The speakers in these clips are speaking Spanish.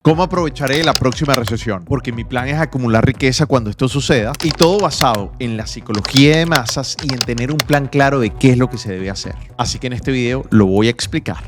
¿Cómo aprovecharé la próxima recesión? Porque mi plan es acumular riqueza cuando esto suceda y todo basado en la psicología de masas y en tener un plan claro de qué es lo que se debe hacer. Así que en este video lo voy a explicar.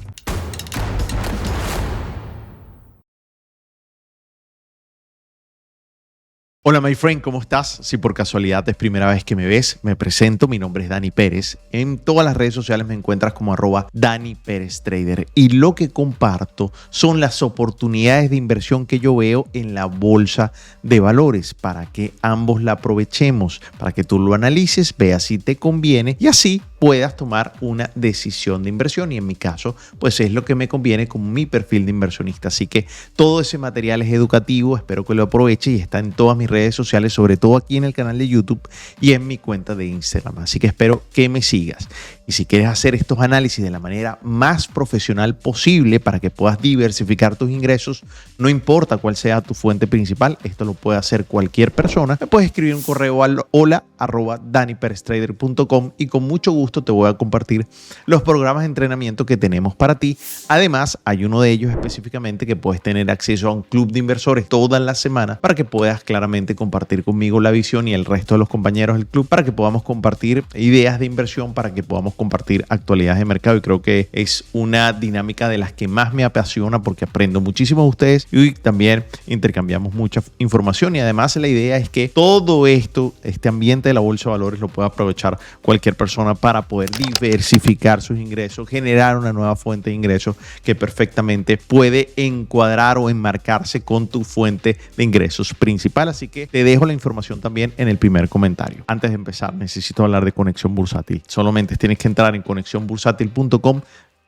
Hola my friend, ¿cómo estás? Si por casualidad es primera vez que me ves, me presento, mi nombre es Dani Pérez. En todas las redes sociales me encuentras como @DaniPérezTrader y lo que comparto son las oportunidades de inversión que yo veo en la bolsa de valores para que ambos la aprovechemos, para que tú lo analices, veas si te conviene y así puedas tomar una decisión de inversión y en mi caso pues es lo que me conviene con mi perfil de inversionista. Así que todo ese material es educativo, espero que lo aproveches y está en todas mis redes sociales, sobre todo aquí en el canal de YouTube y en mi cuenta de Instagram. Así que espero que me sigas. Y si quieres hacer estos análisis de la manera más profesional posible para que puedas diversificar tus ingresos, no importa cuál sea tu fuente principal, esto lo puede hacer cualquier persona, me puedes escribir un correo al hola@danipereztrader.com y con mucho gusto te voy a compartir los programas de entrenamiento que tenemos para ti. Además, hay uno de ellos específicamente que puedes tener acceso a un club de inversores todas las semanas para que puedas claramente compartir conmigo la visión y el resto de los compañeros del club para que podamos compartir ideas de inversión, para que podamos compartir actualidades de mercado. Y creo que es una dinámica de las que más me apasiona porque aprendo muchísimo de ustedes y también intercambiamos mucha información. Y además la idea es que todo esto, este ambiente de la bolsa de valores lo pueda aprovechar cualquier persona para poder diversificar sus ingresos, generar una nueva fuente de ingresos que perfectamente puede encuadrar o enmarcarse con tu fuente de ingresos principal. Así que te dejo la información también en el primer comentario. Antes de empezar, necesito hablar de Conexión Bursátil. Solamente tienes que entrar en conexionbursátil.com,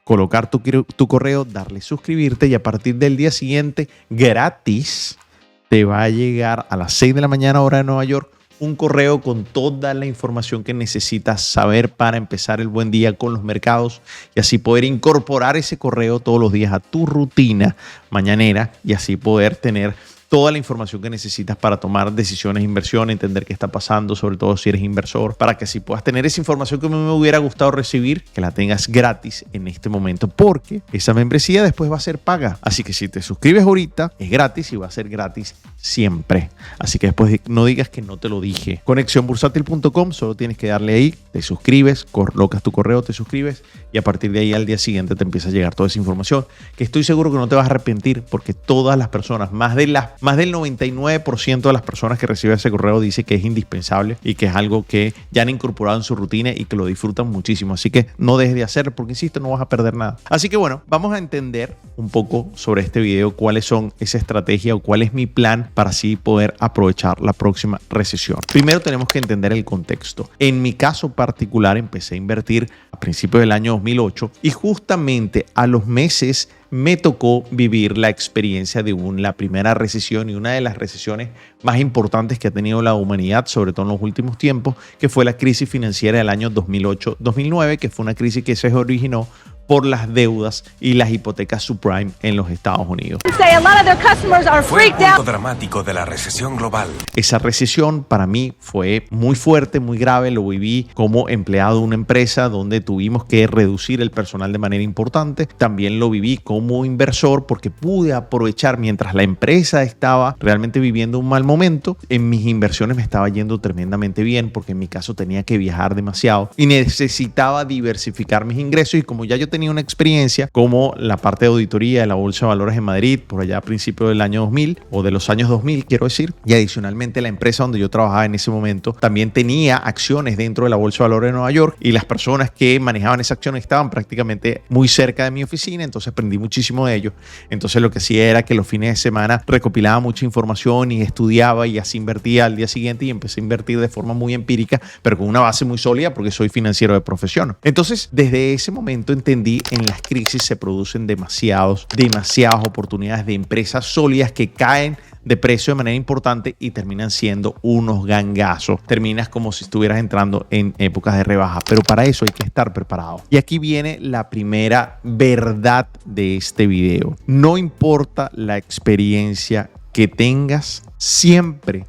colocar tu correo, darle suscribirte y a partir del día siguiente, gratis, te va a llegar a las 6 de la mañana hora de Nueva York un correo con toda la información que necesitas saber para empezar el buen día con los mercados y así poder incorporar ese correo todos los días a tu rutina mañanera y así poder tener toda la información que necesitas para tomar decisiones de inversión, entender qué está pasando, sobre todo si eres inversor, para que así puedas tener esa información que a mí me hubiera gustado recibir, que la tengas gratis en este momento, porque esa membresía después va a ser paga. Así que si te suscribes ahorita, es gratis y va a ser gratis siempre. Así que después no digas que no te lo dije. Conexionbursátil.com, solo tienes que darle ahí, te suscribes, colocas tu correo, te suscribes y a partir de ahí al día siguiente te empieza a llegar toda esa información, que estoy seguro que no te vas a arrepentir porque todas las personas, más del 99% de las personas que reciben ese correo dice que es indispensable y que es algo que ya han incorporado en su rutina y que lo disfrutan muchísimo. Así que no dejes de hacerlo porque, insisto, no vas a perder nada. Así que bueno, vamos a entender un poco sobre este video cuáles son esa estrategia o cuál es mi plan para así poder aprovechar la próxima recesión. Primero tenemos que entender el contexto. En mi caso particular empecé a invertir a principios del año 2008 y justamente a los meses me tocó vivir la experiencia de la primera recesión y una de las recesiones más importantes que ha tenido la humanidad, sobre todo en los últimos tiempos, que fue la crisis financiera del año 2008-2009, que fue una crisis que se originó por las deudas y las hipotecas subprime en los Estados Unidos. Fue el punto dramático de la recesión global. Esa recesión para mí fue muy fuerte, muy grave. Lo viví como empleado de una empresa donde tuvimos que reducir el personal de manera importante. También lo viví como inversor porque pude aprovechar mientras la empresa estaba realmente viviendo un mal momento. En mis inversiones me estaba yendo tremendamente bien porque en mi caso tenía que viajar demasiado y necesitaba diversificar mis ingresos y como ya yo tenía una experiencia como la parte de auditoría de la Bolsa de Valores en Madrid por allá a principios del año 2000 o de los años 2000 quiero decir, y adicionalmente la empresa donde yo trabajaba en ese momento también tenía acciones dentro de la Bolsa de Valores de Nueva York y las personas que manejaban esas acciones estaban prácticamente muy cerca de mi oficina, entonces aprendí muchísimo de ellos. Entonces lo que hacía era que los fines de semana recopilaba mucha información y estudiaba y así invertía al día siguiente y empecé a invertir de forma muy empírica pero con una base muy sólida porque soy financiero de profesión. Entonces desde ese momento entendí en las crisis se producen demasiadas oportunidades de empresas sólidas que caen de precio de manera importante y terminan siendo unos gangazos. Terminas como si estuvieras entrando en épocas de rebaja, pero para eso hay que estar preparado. Y aquí viene la primera verdad de este video. No importa la experiencia que tengas, siempre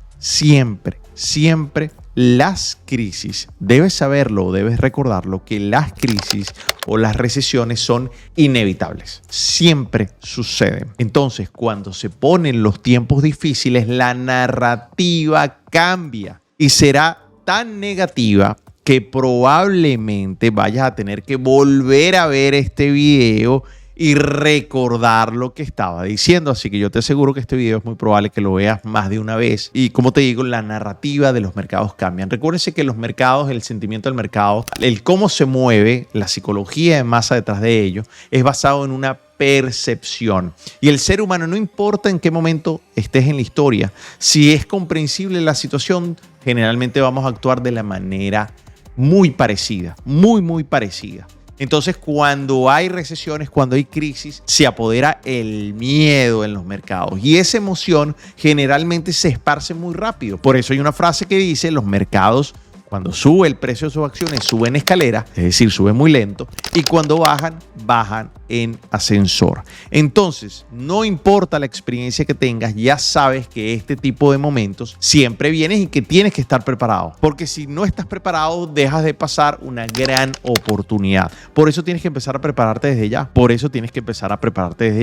las crisis, debes saberlo, debes recordarlo, que las crisis o las recesiones son inevitables. Siempre suceden. Entonces, cuando se ponen los tiempos difíciles, la narrativa cambia y será tan negativa que probablemente vayas a tener que volver a ver este video y recordar lo que estaba diciendo. Así que yo te aseguro que este video es muy probable que lo veas más de una vez. Y como te digo, la narrativa de los mercados cambian. Recuérdense que los mercados, el sentimiento del mercado, el cómo se mueve, la psicología de masa detrás de ello, es basado en una percepción. Y el ser humano, no importa en qué momento estés en la historia, si es comprensible la situación, generalmente vamos a actuar de la manera muy parecida, muy parecida. Entonces, cuando hay recesiones, cuando hay crisis, se apodera el miedo en los mercados y esa emoción generalmente se esparce muy rápido. Por eso hay una frase que dice: los mercados, cuando sube el precio de sus acciones, suben escalera, es decir, suben muy lento, y cuando bajan, bajan en ascensor. Entonces, no importa la experiencia que tengas, ya sabes que este tipo de momentos siempre vienen y que tienes que estar preparado, porque si no estás preparado, dejas de pasar una gran oportunidad. Por eso tienes que empezar a prepararte desde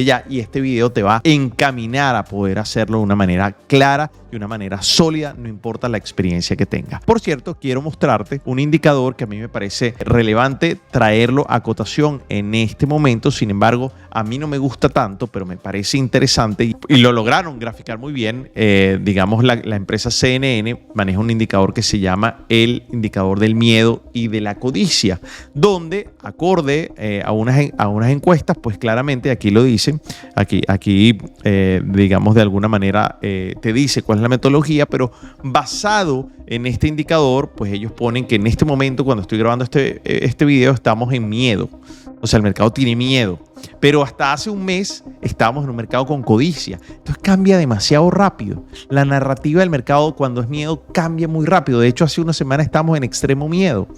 ya. Y este video te va a encaminar a poder hacerlo de una manera clara, de una manera sólida, no importa la experiencia que tengas. Por cierto, quiero mostrarte un indicador que a mí me parece relevante traerlo a cotación en este momento. Sin embargo, a mí no me gusta tanto, pero me parece interesante y lo lograron graficar muy bien. Digamos, la empresa CNN maneja un indicador que se llama el indicador del miedo y de la codicia, donde acorde a unas encuestas, pues claramente aquí lo dicen, digamos, de alguna manera te dice cuál es la metodología, pero basado en este indicador, pues ellos ponen que en este momento, cuando estoy grabando este video, estamos en miedo. O sea, el mercado tiene miedo. Pero hasta hace un mes estábamos en un mercado con codicia. Entonces cambia demasiado rápido. La narrativa del mercado cuando es miedo cambia muy rápido. De hecho, hace una semana estábamos en extremo miedo.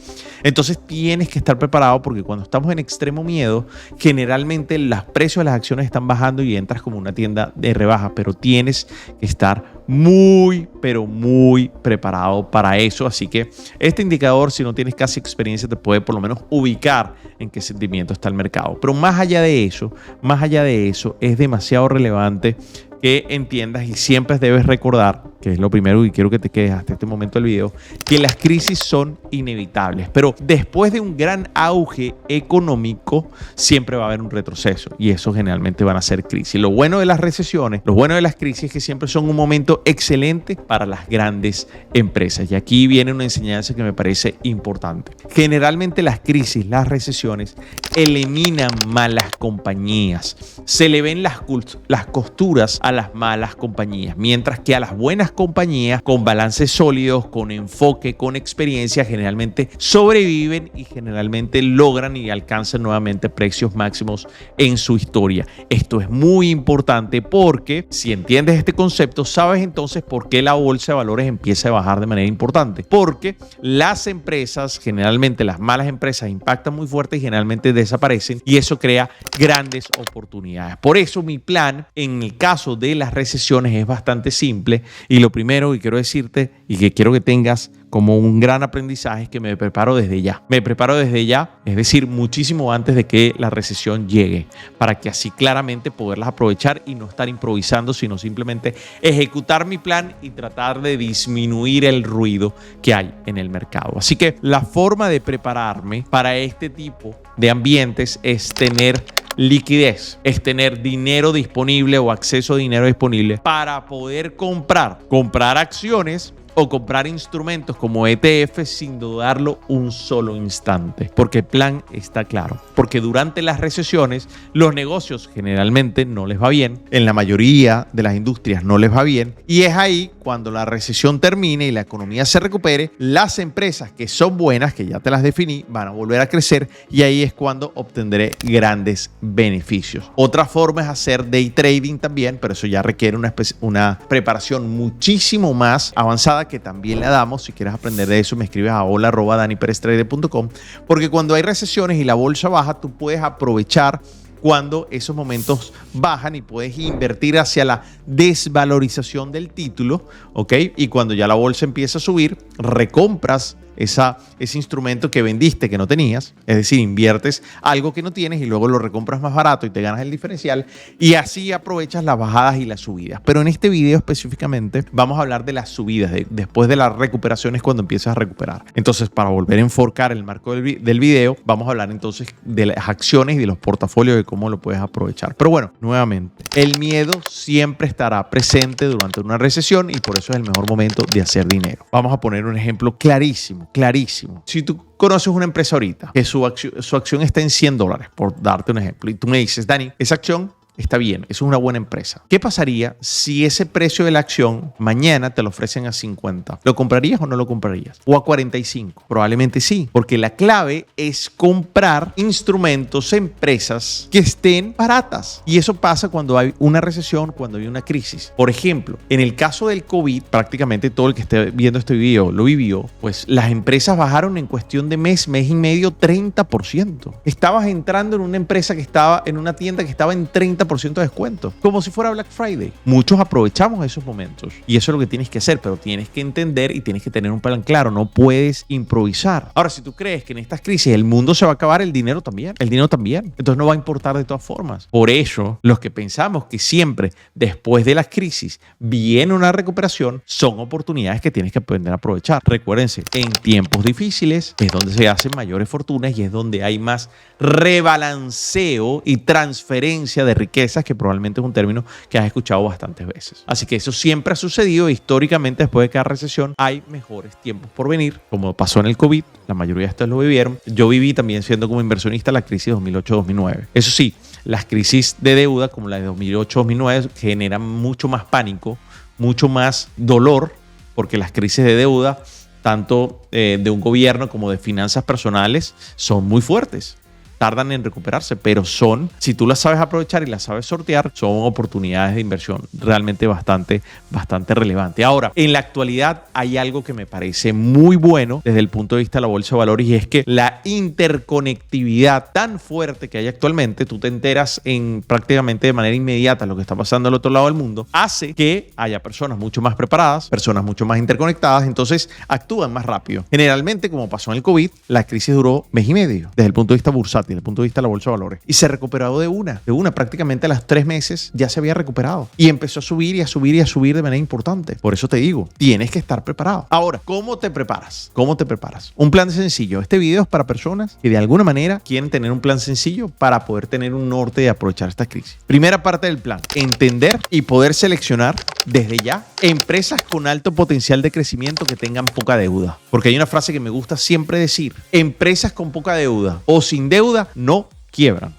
Entonces tienes que estar preparado porque cuando estamos en extremo miedo, generalmente los precios de las acciones están bajando y entras como una tienda de rebaja. Pero tienes que estar muy, pero muy preparado para eso. Así que este indicador, si no tienes casi experiencia, te puede por lo menos ubicar en qué sentimiento está el mercado. Pero más allá de eso, es demasiado relevante que entiendas y siempre debes recordar, que es lo primero y quiero que te quedes hasta este momento del video, que las crisis son inevitables, pero después de un gran auge económico siempre va a haber un retroceso y eso generalmente van a ser crisis. Lo bueno de las recesiones, lo bueno de las crisis es que siempre son un momento excelente para las grandes empresas y aquí viene una enseñanza que me parece importante. Generalmente las crisis, las recesiones eliminan malas compañías, se le ven las costuras a las malas compañías, mientras que a las buenas compañías con balances sólidos, con enfoque, con experiencia, generalmente sobreviven y generalmente logran y alcanzan nuevamente precios máximos en su historia. Esto es muy importante porque si entiendes este concepto, sabes entonces por qué la bolsa de valores empieza a bajar de manera importante. Porque las empresas, generalmente las malas empresas, impactan muy fuerte y generalmente desaparecen y eso crea grandes oportunidades. Por eso mi plan en el caso de las recesiones es bastante simple y lo primero que quiero decirte y que quiero que tengas como un gran aprendizaje es que me preparo desde ya. Me preparo desde ya, es decir, muchísimo antes de que la recesión llegue, para que así claramente poderlas aprovechar y no estar improvisando, sino simplemente ejecutar mi plan y tratar de disminuir el ruido que hay en el mercado. Así que la forma de prepararme para este tipo de ambientes es tener liquidez, es tener dinero disponible o acceso a dinero disponible para poder comprar acciones o comprar instrumentos como ETF sin dudarlo un solo instante, porque el plan está claro, porque durante las recesiones los negocios generalmente no les va bien, en la mayoría de las industrias no les va bien y es ahí cuando la recesión termine y la economía se recupere, las empresas que son buenas, que ya te las definí, van a volver a crecer y ahí es cuando obtendré grandes beneficios. Otra forma es hacer day trading también, pero eso ya requiere una preparación muchísimo más avanzada que también la damos. Si quieres aprender de eso, me escribes a hola@danipereztrader.com porque cuando hay recesiones y la bolsa baja, tú puedes aprovechar cuando esos momentos bajan y puedes invertir hacia la desvalorización del título, ¿ok? Y cuando ya la bolsa empieza a subir, recompras ese instrumento que vendiste que no tenías, es decir, inviertes algo que no tienes y luego lo recompras más barato y te ganas el diferencial y así aprovechas las bajadas y las subidas. Pero en este video específicamente vamos a hablar de las subidas, después de las recuperaciones cuando empiezas a recuperar. Entonces, para volver a enfocar el marco del video, vamos a hablar entonces de las acciones y de los portafolios, de cómo lo puedes aprovechar. Pero bueno, nuevamente, el miedo siempre estará presente durante una recesión y por eso es el mejor momento de hacer dinero. Vamos a poner un ejemplo clarísimo. Si tú conoces una empresa ahorita que su acción está en $100, por darte un ejemplo, y tú me dices, Dani, esa acción está bien, es una buena empresa. ¿Qué pasaría si ese precio de la acción mañana te lo ofrecen a 50? ¿Lo comprarías o no lo comprarías? ¿O a 45? Probablemente sí, porque la clave es comprar instrumentos, empresas que estén baratas. Y eso pasa cuando hay una recesión, cuando hay una crisis. Por ejemplo, en el caso del COVID, prácticamente todo el que esté viendo este video lo vivió, pues las empresas bajaron en cuestión de mes y medio 30%. Estabas entrando en una empresa que estaba en una tienda que estaba en 30% de descuento, como si fuera Black Friday. Muchos aprovechamos esos momentos y eso es lo que tienes que hacer, pero tienes que entender y tienes que tener un plan claro, no puedes improvisar. Ahora, si tú crees que en estas crisis el mundo se va a acabar, el dinero también, entonces no va a importar de todas formas. Por eso, los que pensamos que siempre después de las crisis viene una recuperación, son oportunidades que tienes que aprender a aprovechar. Recuérdense, en tiempos difíciles es donde se hacen mayores fortunas y es donde hay más rebalanceo y transferencia de riquezas, que probablemente es un término que has escuchado bastantes veces. Así que eso siempre ha sucedido. Históricamente, después de cada recesión hay mejores tiempos por venir, como pasó en el COVID. La mayoría de ustedes lo vivieron. Yo viví también siendo como inversionista la crisis de 2008-2009. Eso sí, las crisis de deuda como la de 2008-2009 generan mucho más pánico, mucho más dolor, porque las crisis de deuda, tanto de un gobierno como de finanzas personales, son muy fuertes. Tardan en recuperarse, pero si tú las sabes aprovechar y las sabes sortear, son oportunidades de inversión realmente bastante relevantes. Ahora, en la actualidad hay algo que me parece muy bueno desde el punto de vista de la bolsa de valores y es que la interconectividad tan fuerte que hay actualmente, tú te enteras prácticamente de manera inmediata lo que está pasando al otro lado del mundo, hace que haya personas mucho más preparadas, personas mucho más interconectadas, entonces actúan más rápido. Generalmente, como pasó en el COVID, la crisis duró mes y medio desde el punto de vista bursátil, desde el punto de vista de la bolsa de valores. Y se recuperó de una. Prácticamente a los 3 meses ya se había recuperado. Y empezó a subir y a subir y a subir de manera importante. Por eso te digo, tienes que estar preparado. Ahora, ¿cómo te preparas? Un plan sencillo. Este video es para personas que de alguna manera quieren tener un plan sencillo para poder tener un norte de aprovechar esta crisis. Primera parte del plan, entender y poder seleccionar desde ya empresas con alto potencial de crecimiento que tengan poca deuda. Porque hay una frase que me gusta siempre decir: empresas con poca deuda o sin deuda no quiebran.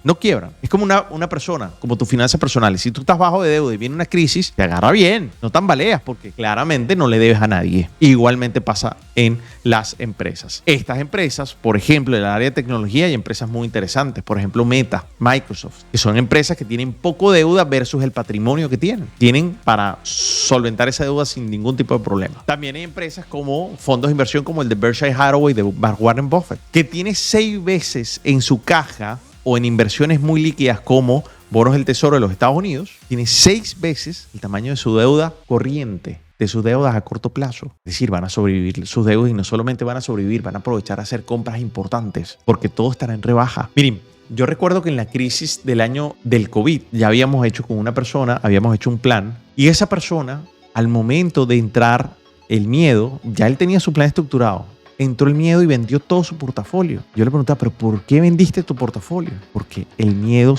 Es como una persona, como tus finanzas personales. Si tú estás bajo de deuda y viene una crisis, te agarra bien, no tambaleas porque claramente no le debes a nadie. Igualmente pasa en las empresas. Estas empresas, por ejemplo, en el área de tecnología hay empresas muy interesantes. Por ejemplo, Meta, Microsoft, que son empresas que tienen poco deuda versus el patrimonio que tienen. Tienen para solventar esa deuda sin ningún tipo de problema. También hay empresas como fondos de inversión como el de Berkshire Hathaway de Warren Buffett, que tiene 6 veces en su caja o en inversiones muy líquidas como bonos del Tesoro de los Estados Unidos, tiene 6 veces el tamaño de su deuda corriente, de sus deudas a corto plazo. Es decir, van a sobrevivir sus deudas y no solamente van a sobrevivir, van a aprovechar a hacer compras importantes porque todo estará en rebaja. Miren, yo recuerdo que en la crisis del año del COVID ya habíamos hecho con una persona, habíamos hecho un plan y esa persona, al momento de entrar el miedo, ya él tenía su plan estructurado. Entró el miedo y vendió todo su portafolio. Yo le preguntaba, ¿pero por qué vendiste tu portafolio? Porque el miedo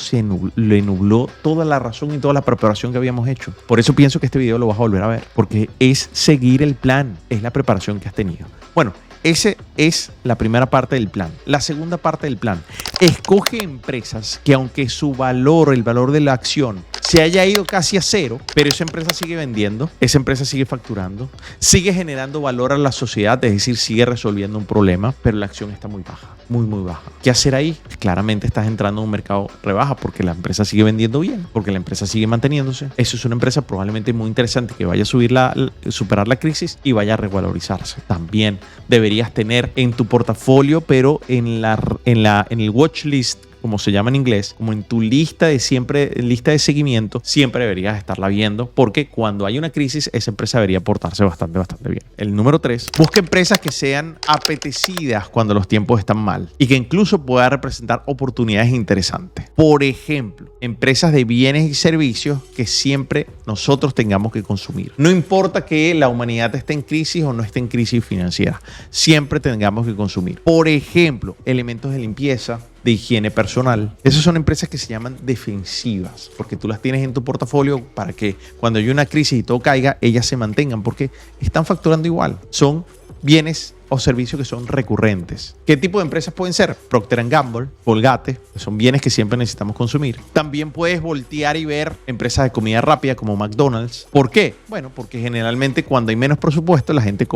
le nubló toda la razón y toda la preparación que habíamos hecho. Por eso pienso que este video lo vas a volver a ver, porque es seguir el plan, es la preparación que has tenido. Bueno, esa es la primera parte del plan. La segunda parte del plan, escoge empresas que aunque su valor, el valor de la acción, se haya ido casi a cero, pero esa empresa sigue vendiendo, esa empresa sigue facturando, sigue generando valor a la sociedad, es decir, sigue resolviendo un problema, pero la acción está muy baja, muy baja. ¿Qué hacer ahí? Claramente estás entrando en un mercado rebaja porque la empresa sigue vendiendo bien, porque la empresa sigue manteniéndose. Eso es una empresa probablemente muy interesante que vaya a superar la crisis y vaya a revalorizarse. También deberías tener en tu portafolio, pero en el watch list como se llama en inglés, como en tu lista de seguimiento, siempre deberías estarla viendo, porque cuando hay una crisis, esa empresa debería portarse bastante bien. El número 3, busca empresas que sean apetecidas cuando los tiempos están mal y que incluso pueda representar oportunidades interesantes. Por ejemplo, empresas de bienes y servicios que siempre nosotros tengamos que consumir. No importa que la humanidad esté en crisis o no esté en crisis financiera, siempre tengamos que consumir. Por ejemplo, elementos de limpieza, de higiene personal. Esas son empresas que se llaman defensivas, porque tú las tienes en tu portafolio para que cuando hay una crisis y todo caiga, ellas se mantengan, porque están facturando igual. Son bienes o servicios que son recurrentes. ¿Qué tipo de empresas pueden ser? Procter & Gamble, Colgate, que son bienes que siempre necesitamos consumir. También puedes voltear y ver empresas de comida rápida como McDonald's. ¿Por qué? Bueno, porque generalmente cuando hay menos presupuesto, la gente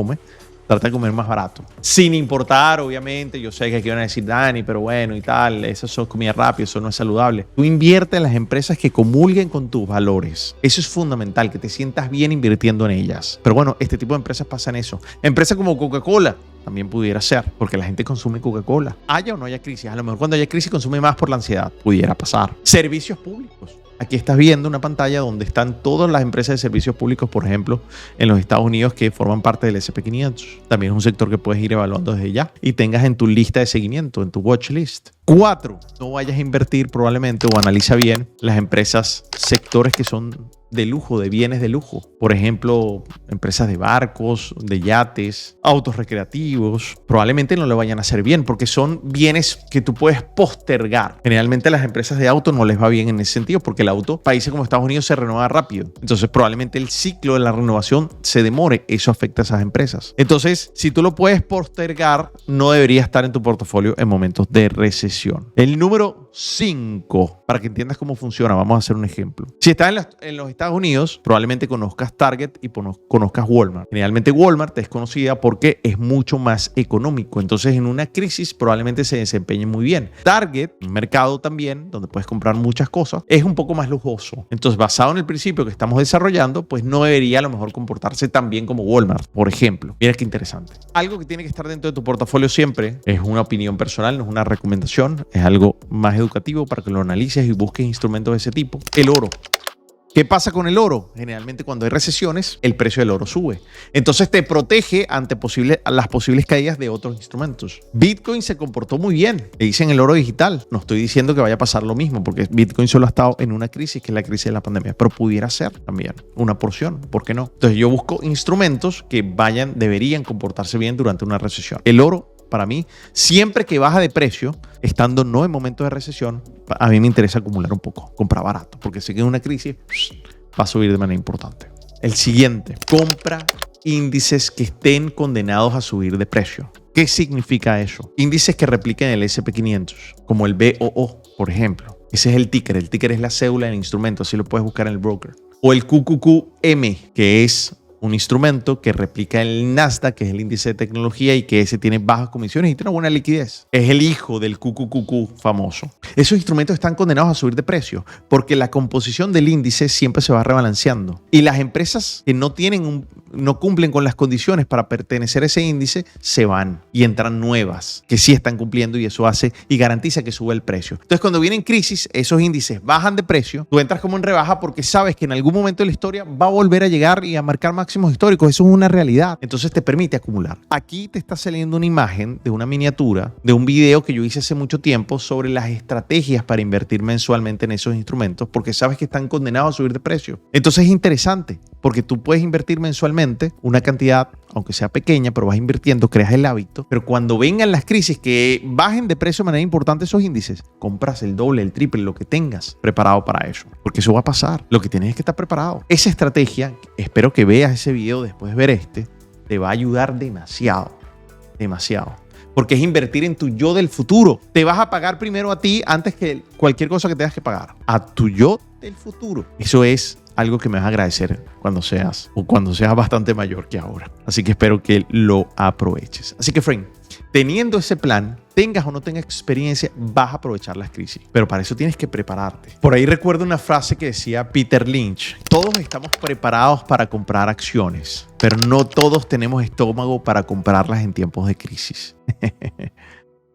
trata de comer más barato. Sin importar, obviamente, yo sé que aquí van a decir, Dani, pero bueno y tal, eso son comida rápida, eso no es saludable. Tú invierte en las empresas que comulguen con tus valores. Eso es fundamental, que te sientas bien invirtiendo en ellas. Pero bueno, este tipo de empresas pasan eso. Empresas como Coca-Cola también pudiera ser, porque la gente consume Coca-Cola. Haya o no haya crisis, a lo mejor cuando haya crisis consume más por la ansiedad. Pudiera pasar. Servicios públicos. Aquí estás viendo una pantalla donde están todas las empresas de servicios públicos, por ejemplo, en los Estados Unidos que forman parte del SP500. También es un sector que puedes ir evaluando desde ya y tengas en tu lista de seguimiento, en tu watch list. 4. No vayas a invertir probablemente o analiza bien las empresas, sectores que son de lujo, de bienes de lujo. Por ejemplo, empresas de barcos, de yates, autos recreativos. Probablemente no le vayan a hacer bien porque son bienes que tú puedes postergar. Generalmente a las empresas de auto no les va bien en ese sentido porque el auto, países como Estados Unidos, se renueva rápido. Entonces probablemente el ciclo de la renovación se demore. Eso afecta a esas empresas. Entonces, si tú lo puedes postergar, no debería estar en tu portafolio en momentos de recesión. El número 5, para que entiendas cómo funciona, vamos a hacer un ejemplo. Si estás en los Estados Unidos, probablemente conozcas Target y conozcas Walmart. Generalmente Walmart es conocida porque es mucho más económico. Entonces, en una crisis probablemente se desempeñe muy bien. Target, un mercado también donde puedes comprar muchas cosas, es un poco más lujoso. Entonces, basado en el principio que estamos desarrollando, pues no debería a lo mejor comportarse tan bien como Walmart, por ejemplo. Mira qué interesante. Algo que tiene que estar dentro de tu portafolio siempre es una opinión personal, no es una recomendación, es algo más educativo para que lo analices y busques instrumentos de ese tipo. El oro. ¿Qué pasa con el oro? Generalmente cuando hay recesiones, el precio del oro sube. Entonces te protege ante las posibles caídas de otros instrumentos. Bitcoin se comportó muy bien. Le dicen el oro digital. No estoy diciendo que vaya a pasar lo mismo, porque Bitcoin solo ha estado en una crisis, que es la crisis de la pandemia. Pero pudiera ser también una porción. ¿Por qué no? Entonces yo busco instrumentos que deberían comportarse bien durante una recesión. El oro, para mí, siempre que baja de precio, estando no en momentos de recesión, a mí me interesa acumular un poco, comprar barato, porque sé que en una crisis va a subir de manera importante. El siguiente, compra índices que estén condenados a subir de precio. ¿Qué significa eso? Índices que repliquen el SP500, como el BOO, por ejemplo. Ese es el ticker. El ticker es la cédula del instrumento, así lo puedes buscar en el broker. O el QQQM, que es un instrumento que replica el Nasdaq, que es el índice de tecnología y que ese tiene bajas comisiones y tiene una buena liquidez. Es el hijo del QQQQ famoso. Esos instrumentos están condenados a subir de precio porque la composición del índice siempre se va rebalanceando. Y las empresas que no cumplen con las condiciones para pertenecer a ese índice se van y entran nuevas que sí están cumpliendo, y eso hace y garantiza que sube el precio. Entonces, cuando vienen crisis, esos índices bajan de precio, tú entras como en rebaja porque sabes que en algún momento de la historia va a volver a llegar y a marcar máximos históricos. Eso es una realidad. Entonces te permite acumular. Aquí te está saliendo una imagen de una miniatura de un video que yo hice hace mucho tiempo sobre las estrategias para invertir mensualmente en esos instrumentos, porque sabes que están condenados a subir de precio. Entonces es interesante porque tú puedes invertir mensualmente una cantidad, aunque sea pequeña, pero vas invirtiendo, creas el hábito. Pero cuando vengan las crisis que bajen de precio de manera importante esos índices, compras el doble, el triple, lo que tengas preparado para eso, porque eso va a pasar. Lo que tienes es que estar preparado. Esa estrategia, espero que veas ese video después de ver te va a ayudar demasiado, demasiado. Porque es invertir en tu yo del futuro. Te vas a pagar primero a ti antes que cualquier cosa que tengas que pagar. A tu yo del futuro. Eso es algo que me vas a agradecer cuando seas bastante mayor que ahora. Así que espero que lo aproveches. Así que, friend, teniendo ese plan, tengas o no tengas experiencia, vas a aprovechar las crisis. Pero para eso tienes que prepararte. Por ahí recuerdo una frase que decía Peter Lynch: todos estamos preparados para comprar acciones, pero no todos tenemos estómago para comprarlas en tiempos de crisis.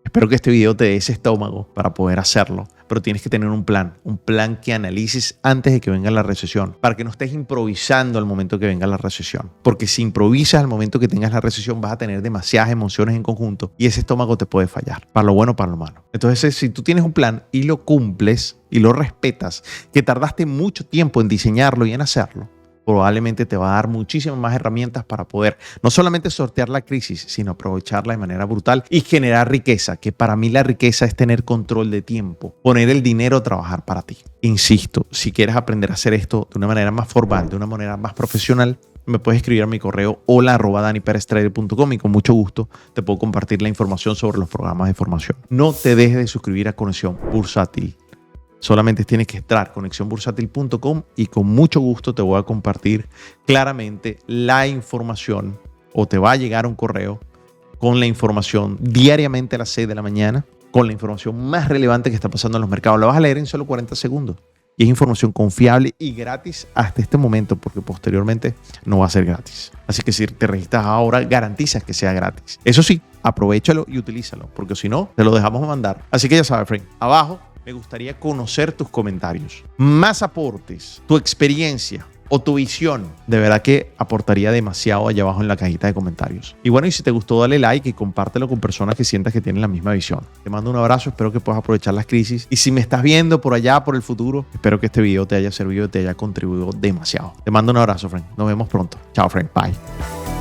Espero que este video te dé ese estómago para poder hacerlo, pero tienes que tener un plan que analices antes de que venga la recesión, para que no estés improvisando al momento que venga la recesión. Porque si improvisas al momento que tengas la recesión, vas a tener demasiadas emociones en conjunto y ese estómago te puede fallar, para lo bueno o para lo malo. Entonces, si tú tienes un plan y lo cumples y lo respetas, que tardaste mucho tiempo en diseñarlo y en hacerlo, probablemente te va a dar muchísimas más herramientas para poder no solamente sortear la crisis, sino aprovecharla de manera brutal y generar riqueza, que para mí la riqueza es tener control de tiempo, poner el dinero a trabajar para ti. Insisto, si quieres aprender a hacer esto de una manera más formal, de una manera más profesional, me puedes escribir a mi correo hola@daniperestrader.com y con mucho gusto te puedo compartir la información sobre los programas de formación. No te dejes de suscribir a Conexión Bursátil. Solamente tienes que entrar a conexionbursatil.com y con mucho gusto te voy a compartir claramente la información, o te va a llegar un correo con la información diariamente a las 6 de la mañana, con la información más relevante que está pasando en los mercados. La vas a leer en solo 40 segundos y es información confiable y gratis hasta este momento, porque posteriormente no va a ser gratis. Así que si te registras ahora, garantizas que sea gratis. Eso sí, aprovéchalo y utilízalo, porque si no, te lo dejamos mandar. Así que ya sabes, friend, abajo me gustaría conocer tus comentarios, más aportes, tu experiencia o tu visión. De verdad que aportaría demasiado allá abajo en la cajita de comentarios. Y bueno, y si te gustó, dale like y compártelo con personas que sientas que tienen la misma visión. Te mando un abrazo, espero que puedas aprovechar las crisis. Y si me estás viendo por allá, por el futuro, espero que este video te haya servido y te haya contribuido demasiado. Te mando un abrazo, friend. Nos vemos pronto. Chao, friend. Bye.